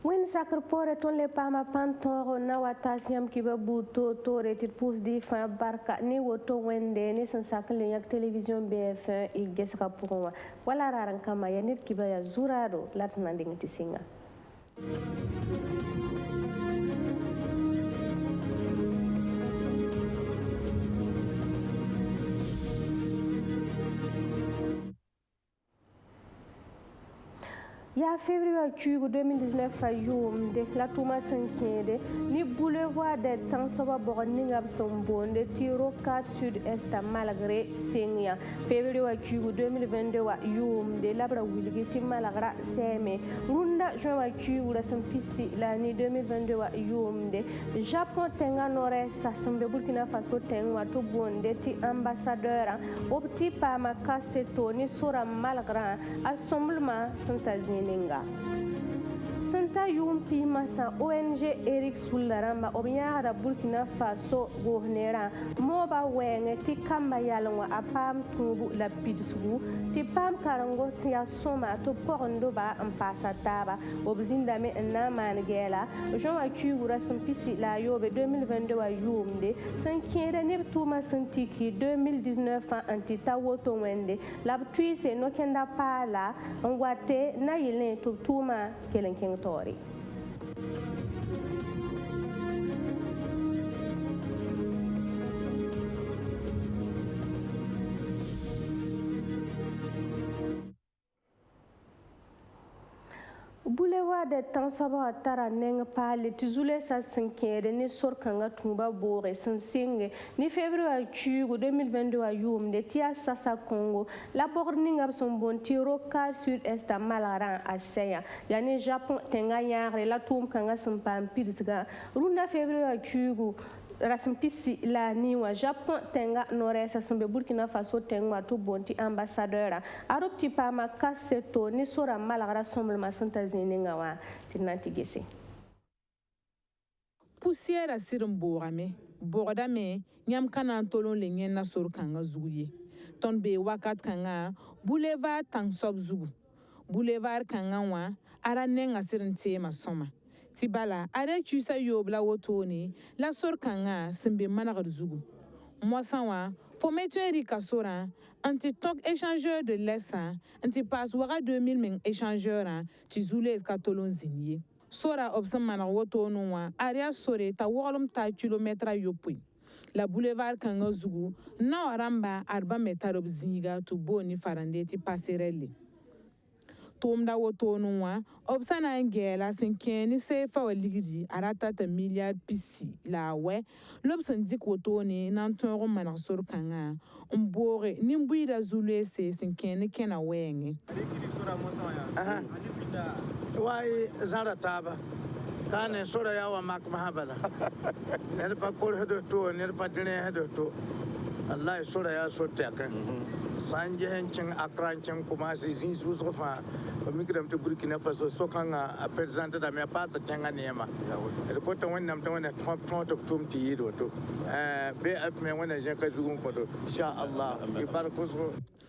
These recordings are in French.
Win sakr pore ton le pama pantoro na watasiam kiba buto to retit pus di fin barka ni woto wende ni san sakle yak television BF1 i geska pourwa wala raran kama ya nit kiba ya zurado latna ndingti singa. Ya février 2019 ayum de la tuma sankede ni boulevard des temps soba borni ngab sombonde tiro 4 sud-est malgré senya février 2022 wa yum de labra wilgiti malagra seme runda juin wa la sampisi l'année 2022 wa yum de Japon tenga nore sasambe Burkina Faso tenga to bonde ti ambassadeur opti pa makaseto ni sura malagra assemblement santazine Ninga. Santa Yumpi Massa ONG Eric Soularamba Obiara Burkina Faso Gohnera Moba Wenge ti kamba yalwa apam tubu la pidsugu ti pam karango ti asoma to porondo ba ampasa taba obzinda me na mangela Jean Akugura sampisi la yobe 2022 wa yumde sankere ne tuma santiki 2019 antita woto wende la tuise no kenda pala ngwate na yile to tuma kelenken Tori. Boulevard des temps saba tara neng pale tizule sa sinkere ni sorkanga tumba bore sinsinge ni février 2022 ayum de tia sasa Congo la borning ab son bon tiro 4 sud-est malaran aseya yani Japon tenga yare la tum kanga simpam pidsga runda février Rasampisi la niwa Japon tenga noresa sambe Burkina Faso tenga to bonti ambassadeur arupti pa makaseto ni sora malagra somblement santazine ngawa tinanti gese poussière sirum bogadame nyam kana tolon le nyen na sor kanga zuye ton be wakat kanga boulevard tang sob zugu boulevard kanga wa ara nenga sirin tema soma Tibala, are chusa yobla wotoni, la sor kanga simbe managar zugu. Moi sanwa, faut mettre un ricasora, anti-tok échangeur de l'essa, anti-passe wara 2000 ming échangeur, tizoule eskatolon zinye. Sora obsam manar wotonwa, aria sore ta wolum ta kilometra yopui. La boulevard kanga zugu, na oramba arba metarob zinga tu boni farande ti passerelle. Tomda wotonwa obsana ngela sinkeni sefa waligidi arata ta milliard pisi la we lobsan dik wotoni nan tonro manak sor kanga mbore nimbuida zulese sinkeni kena wenge wai zara taba kane sora yawa mak mahabala ne pa kol hedo to ne pa dine hedo to Allah sora ya so teka sanje hencin akrancin kuma si zin su fa mikram to Burkina Faso so kanga a president da me pasa tanga nema e ko to wannan to wannan top tum ti yido to be ap me wannan je ka zugun ko to insha Allah ibarku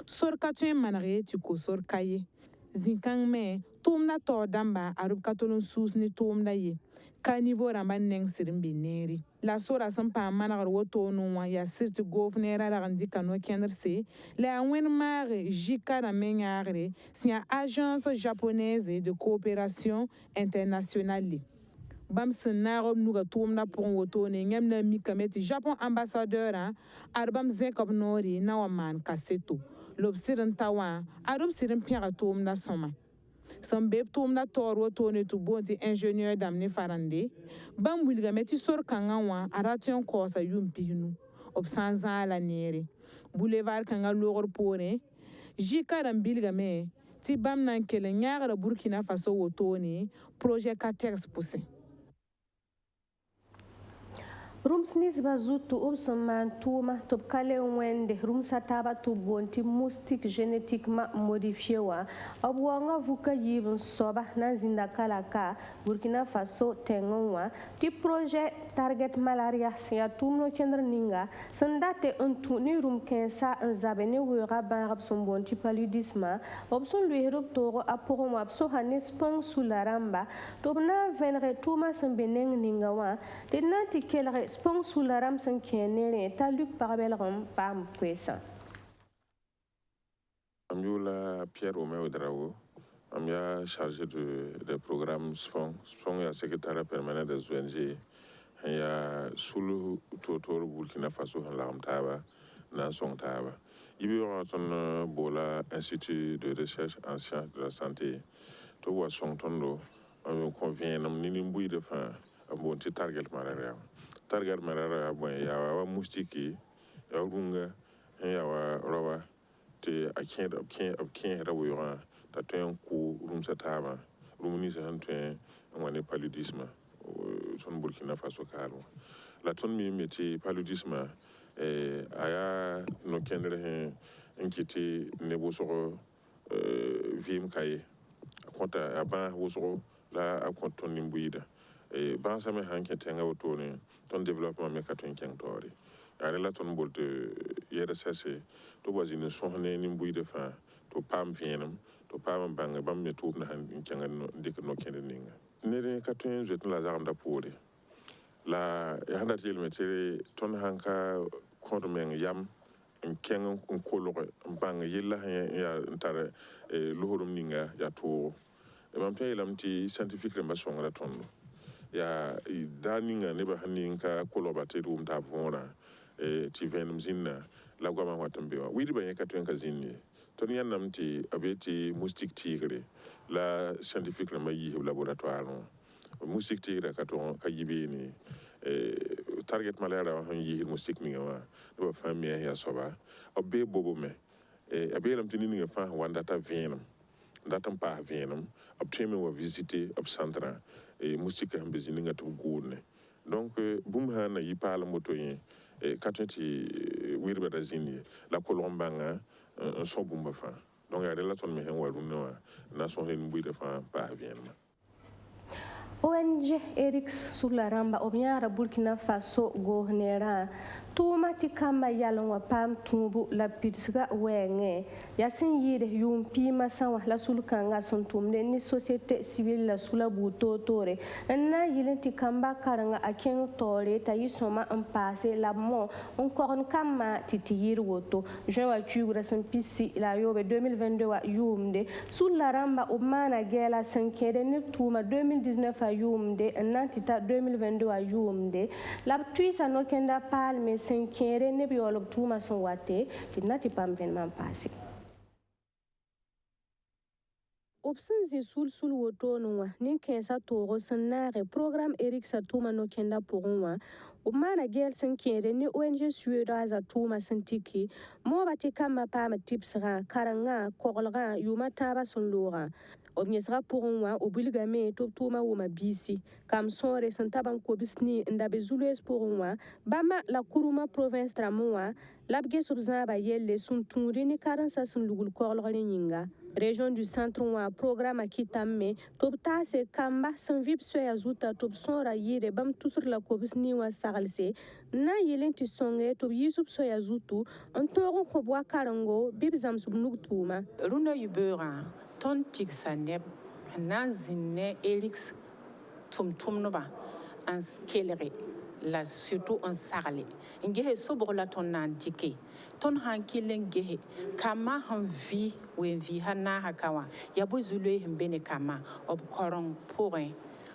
sor katun manare ti ko sor kaye zinkang me tumna to damba arub katolon sus ni tumda ye ka niveau ramba neng sirin bineri la sora sampa managar woto nwa ya sirti govnera da randi kano kenderse la wen mare jikara menyare sia agence japonaise de coopération internationale bam senarob nuga tumna pour woto ne ngemna mi kameti Japon ambassadeur arbam zekob nori na waman kaseto lobsirin tawa arub sirin piara tumna soma son beb tumna toro tone tu bonti ingénieur damne farande bam wilga meti sor kanga wa aration kosa yumpinu obsanza la nere boulevard kanga logor pore jikaram bilga me ti bam nan kele nyaara Burkina Faso wotone projet Catex poussé Rums nisba zutu ubsman tuma top kale wende rumsa taba to bonti moustique génétiquement modifié wa abwanga vuka yibun soba nanzinda kalaka Burkina Faso tengonwa ti projet target malaria sia tumno kendra ninga sandate untu ni rum kensa nzabene wura ban son bonti paludisme opson lui herop toro aporo mo abso hanis pong sularamba tobna venre tuma sembeneng ninga wa tenati kelre spong sularam san kenere taluk parabelram pam kwesa Amioula Pierre Romain Odrao, amia chargé de programme SPON. SPON est secrétaire permanent des ONG. Il y a sous le tour Burkina Faso, en Taba, dans son Taba. Il y a un Bola Institut de recherche en sciences de la santé. Tu vois son tondo, on convient, on n'y a de fin, un bon petit target malaria. Target malaria, bon, il y a un moustique, il y a un runga, il y a un rawa. A kien rawira ta tuen ku rum satama rumuni sa tuen ngwane paludisme son Burkina Faso kalo la ton mi meti paludisme aya no kendre hen inquiété ne boso vim kay konta aba boso la akonton nimbuida ban sa me hanke tenga otone ton développement me katun kengtori ara la ton bolte yere sese to wazine sohne ni mbuy de fa to pam vienam to pam banga bam me to na han kyanga dik no kende ninga nere ka to jet la zaranda pore la ya handa tel metere ton hanka konto men yam kyanga ko banga yilla ya ntare luhurum ninga ya to mam tay lam ti scientifique ma songa ton ya daninga ne ba haninka ko lobate rum ta vona ti venum zinna la goma watambewa widi ba yeka twenka zinni ton yanam ti abeti moustique tigre la scientifique la mayi laboratoire no moustique tigre ka ton ka yibini target malaria han yi moustique ni wa do famille ya soba obbe bobo me abelam ti ni nga fa wanda ta venum datam pa venum obteme wa visiter ob centre moustique hambe zinga to goune donc bum hana yipala moto yin katenti wirba da zini la colombanga un son bumba fa donc ya relation me hen waru no na son hen mbuide fa pa vienna ONG Erix Sularamba obiara Burkina Faso gohnera tumati kama yalongwa pam tumbu la pitsga wenge yasin yire yum pima sanwa la sulkanga son tumne ni société civile la sula buto tore na yilenti kamba karanga aken tore tayi soma en passé la mo on korn kama titiyir woto jean wa tugra san pisi la yobe 2022 wa yumde Sularamba umana gela sankede ni tuma 2019 a yumde nantita 2022 wa yumde la tuisa no kenda palme senkere ne biolog tuma son wate tinati pam venman passé opsin zi sul woto nwa nin kensa togo sanare programme Eric sa tuma no kenda pourwa o mana gel senkere ni ONG suédoise a tuma sentiki mo bati kama pam tipsra karanga koglga yuma taba son lora obnyesra pourwa obilgame tuma woma bisi kam sonre santaban ko bisni ndabe zules pourwa bama la kuruma province tramoa labge subzaba yelle sun tunri ni karansa sun lugul koglgre nyinga région du centre wa programme akitamme tobta se kamba san vip soya zuta tob sonra yire bam tusur la kobisni wa sagalse na yelenti songe tob yisub soya zutu on togo ko bwa karango bibzam sub nugtuma runa yubera ton tiksaneb na zinne elix tum no ba en skelere la surtout en sagle ngehe sobor la ton nandike ton hankilen gehe kama han vi wen vi hana hakawa ya bozule hembene kama ob korong pourrin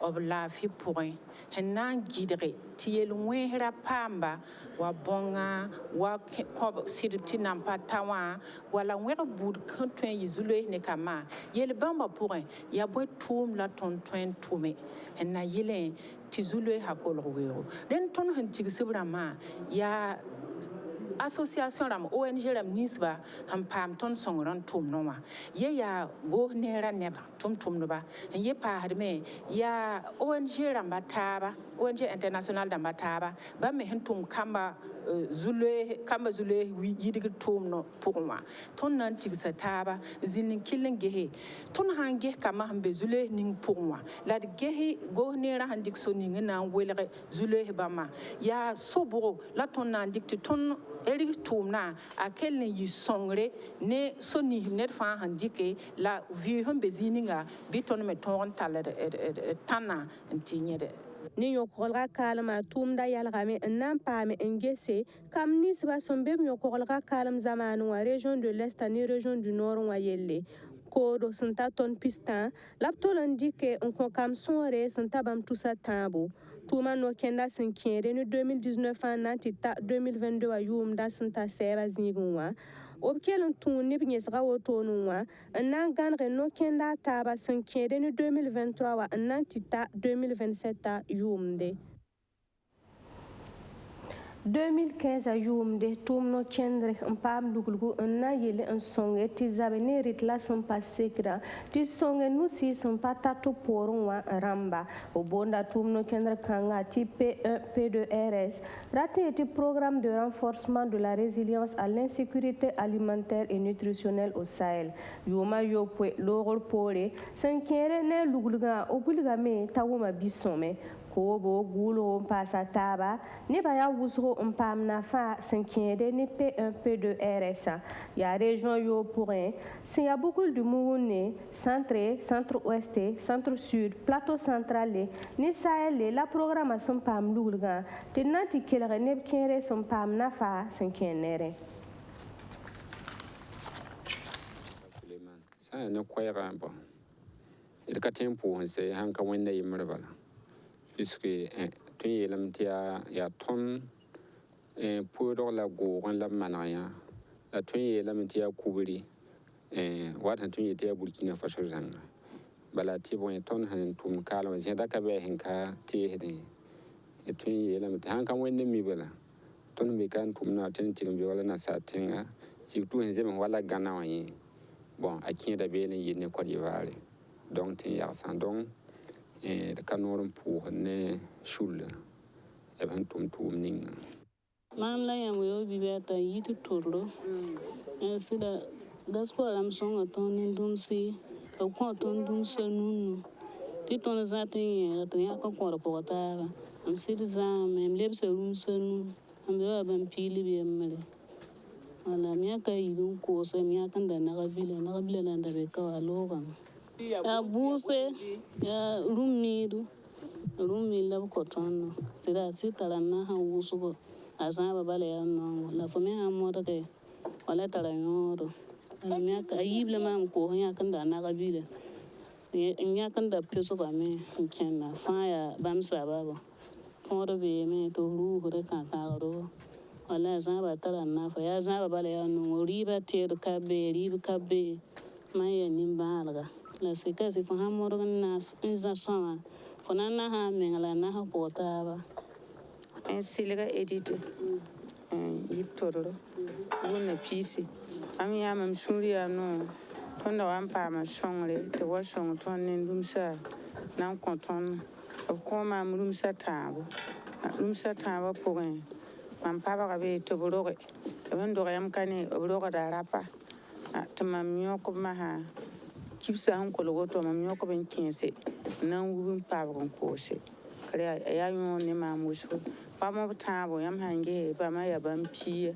ob la fi pourrin henan gidre tiel wenhra pamba wa bonga wa ko sidti nampa tawa wala wera bud kantwen yizule ne kama yel bamba pourrin ya bo tum la ton twen tume henna yele tizule hakolo wero den ton han tigsibra ma ya association ram ONG ram nisba han pam ton songron tum no wa ye ya go nera ne tum no ba ye pa hadme ya ONG ram bataba ONG international da bataba ba me tum kamba zule yidig tum no pokwa ton nan tigsa taba zinin killing gehe ton hange kama hambe zule ning pokwa la gehe go nera handik so ning na welere zule bama ya sobro la ton nan dikti ton eri tumna akel ne yi songre ne soni net fa handike la vi hambe zininga biton me ton tala tana ntinyede ni yokolga kalma tumda yalgame nan pame ngese kam nisba sombe yokolga kalam zamanu wa région de l'Est ni région du Nord wa yelle kodo santa ton pistan laptolon dike on ko kam sonre santa bam tusa tambo tuma no kenda sinkere ni 2019 anantita 2022 wa yum da santa seba zingunwa obkelon tun ni bnyesga wotonwa nan ganre no kenda taba sinkere ni 2023 wa anantita 2027 yumde 2015 a yumde tumno kendre mpam dugulgu na yele en songe ti zabene ritla son pasekra ti songe nusi son patato porwa ramba obonda tumno kendre kanga ti P1 P2RS raté ti programme de renforcement de la résilience à l'insécurité alimentaire et nutritionnelle au Sahel yoma yopwe lorol pore sankere ne lugulga obulga me tawuma bisome kobo gulo pasa taba ne baya wusro mpam na fa sinkede ni P1 P2RS ya région yo pourrin si ya beaucoup de moune centre-ouest centre-sud plateau central ni Sahel la programmation pam lulga tenanti kelere ne kere son pam na fa sinkenere sa ne koyra ba il ka tempo se hanka wenda yimrebala puisque tu y ya ton pour la go la manaya la tu y la mentia kubri wat tu y te Burkina Faso zanga bala ti bon ton han tum kala zenda ka be hinka ti hede tu y la mentia han kan wende mi bala ton mi kan tum na tin ti bi wala na satinga si tu hen zema wala gana wani bon akin da be ne yine Côte d'Ivoire donc tin ya san donc de kanorum pour ne shul eben tum ning man la yam yo bibeta yitu turlo sida gasko lam songa ton dum si ko ton dum senu ti ton zatin to ya ko porta am sida zam mem lebse rum senu am yo ban pili bi mele wala mi aka yidun ko se mi aka da na gabile na da be ka aloga ya buse ya rumnidu rumi lab koton sida sitala na ha wusugo azaba bale ya no la fome ha moda ke wala tara nyoro nya ka yible mam ko nya kan da na gabile nya kan da peso ba me kenna fa ya bam sababa moda be me to ru hore ka ka ro wala azaba tara na fa ya azaba bale ya no riba te ka be maya nimbalga la sika si fa hamoro nas inza sama fona na ha mengala na ha potaba en siliga edite yitoro wona pisi am ya mam suriya no tonda wan pa ma shongre te wa shong ton nin dumsa nan konton ko ma lumsa tabo pogen mam pa ba be to boroge ben do yam kane boroge da rapa tamam nyoko ma ha kibsa han ko logo to mam nyoko ben kinse nan wubin pa ba ko se kare ya nyo ne ma muso pa mo tabo yam hange ba ma ya ban pi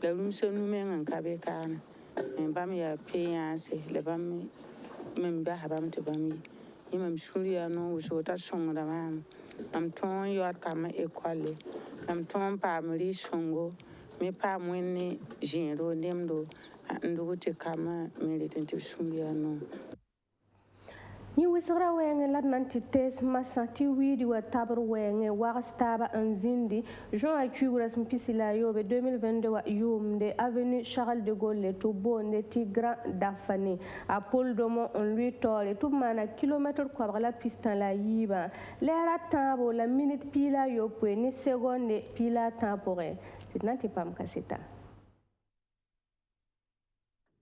la lumsa nu men ka be kana ba mi ya pe ya se le ba mi men ba ha ba mi te ba mi imam shuria no wuso ta song da mam am ton yo ka ma ekwale am ton pa mi songo mi pa mo ni jinro ndemdo ndugo te kama militant shuria no ni wisra wenge la nanti tes masanti widi wa tabar wenge warstaba anzindi Jean Akugura smpisila yobe 2022 wa yumde avenue Charles de Gaulle to bonde ti Grand Dafane à Paul Domon on lui tole tout mana kilomètre kwa la pistan la yiba l'era tabo la minute pila yo ni seconde pila temporaire nanti pam kaseta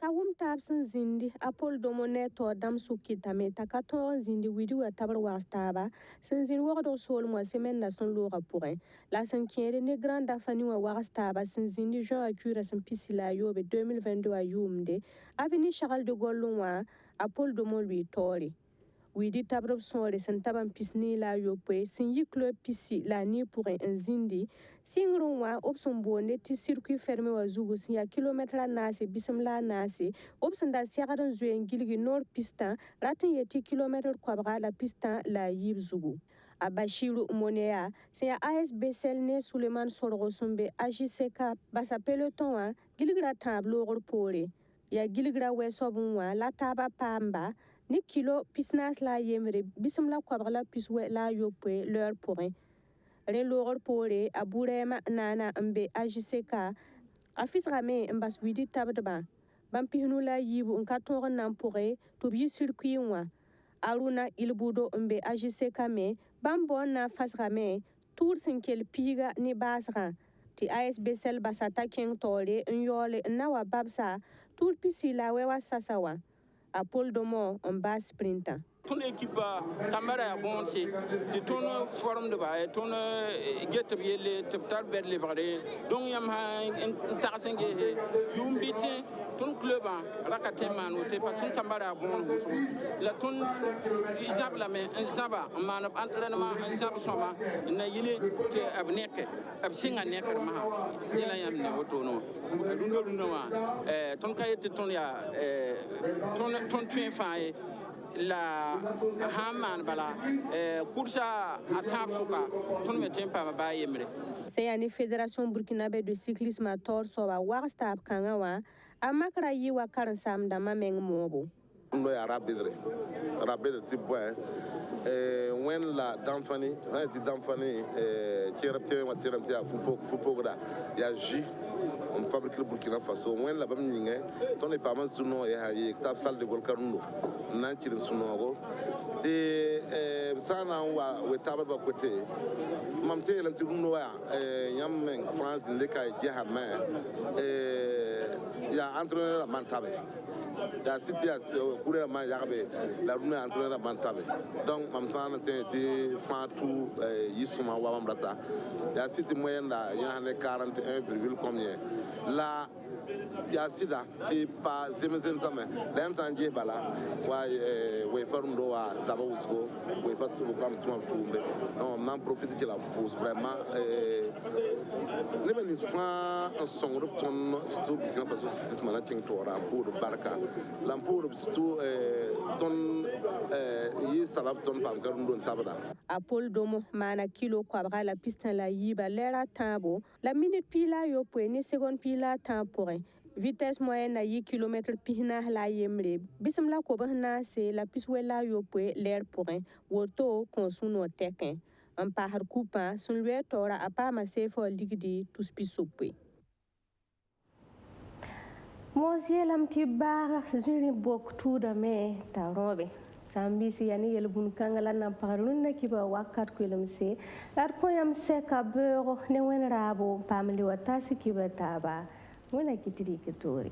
Kawum tabsin zindi Apol domone to dam sukitame takato zindi widi wa tabar wastaba sinzin wogdo sol mo semaine na son lora pourrin la sankiere ne grande fani wa wastaba sinzindi Jean Acura sin pisila yobe 2022 ayumde avini Charles de Gaulle wa Apol domo lui tori widi tabrab sore sin taban pisni la yope sin yi club pisi la ni pourrin en zindi singron wa opson bonde ti circuit fermé wa zugu sin ya kilometre nasi bisimla nasi opson da siagadan zuen gilgi nord pista ratin yeti kilometre kwabra la pista la yib zugu Abashiru Monea sin ya ASBCL ne Suleiman Sorgo sumbe AJCK basa peloton wa gilgra tablo pore ya gilgra wesobun wa la taba pamba ni kilo pisnas la yemre bisimla kwabra piswe la yope leur pourrin relogor pore aburema nana mbe AJCK afisrame mbas widi tabdba bampihnu la yibu nkatonga nampore to bi circuit wa aruna ilbudo mbe AJCK me bambo na fasrame tour sinkel piga ni basra ti ASBCL basata king tore nyole nawa babsa tour pisila wewa sasawa Apol domo en bas sprinter ton équipe caméra ya bonse ti ton forme de ba ton get yele tar ber le bare donc yam ha taxenge he yumbiti ton club rakate manu te pas ton caméra bon la ton isab la mais insaba man entraînement insab soma na yile te abnek ab singa nek ma dila yam ne woto no dunga wa ton kayete ton ya ton train fa la haman bala kursa atap suka ton me tempa ba yemre c'est une fédération burkinabé de cyclisme à tor so wa wasta kanga wa amakra yi wa karan sam da mameng mobo ndo ya rabidre ti boy when la damfani ti damfani tirapte wa tirapte ya fupo da ya ji on fabrique le Burkina Faso when la bam nyinge ton est pas mal suno ya yi tab salle de gol karundo nan ci suno go te sana wa we tab ba côté mam te lan ti runo wa nyam men France le kay jahama ya entraîneur mantabe da city as courir ma yarbe la rune entraîneur mantabe donc mam sana te fantou yisuma wa mamrata da city moyenne da yana 41, combien la ya sida ti pa zemzen zame dem sanje bala wa we farundo wa zaba usko we fatu program tuma tumbe non man profite de la pause vraiment ne ben isfa un son ton surtout Burkina Faso cyclisme na ting tora pour barka lampo surtout ton yi sabab ton pa garundo tabada Apol domo mana kilo kwabra la piste la yiba lera tabo la minute pila yo ni seconde pila tempo vitesse moyenne à 8 km pihna la yemre bisimla ko bahna se la piswela yo l'air pourrin woto konsuno teken en par coupa sun lue tora apa ma se fo ligdi tous pisopwe Monsieur lamti bar juri bok tuda me tarobe Sambisi yani yelbun kangala na parlun na kiba wakat kwelemse lar koyam se ka beuro ne wen rabo pamli watasi kiba taba wona kitiri kitori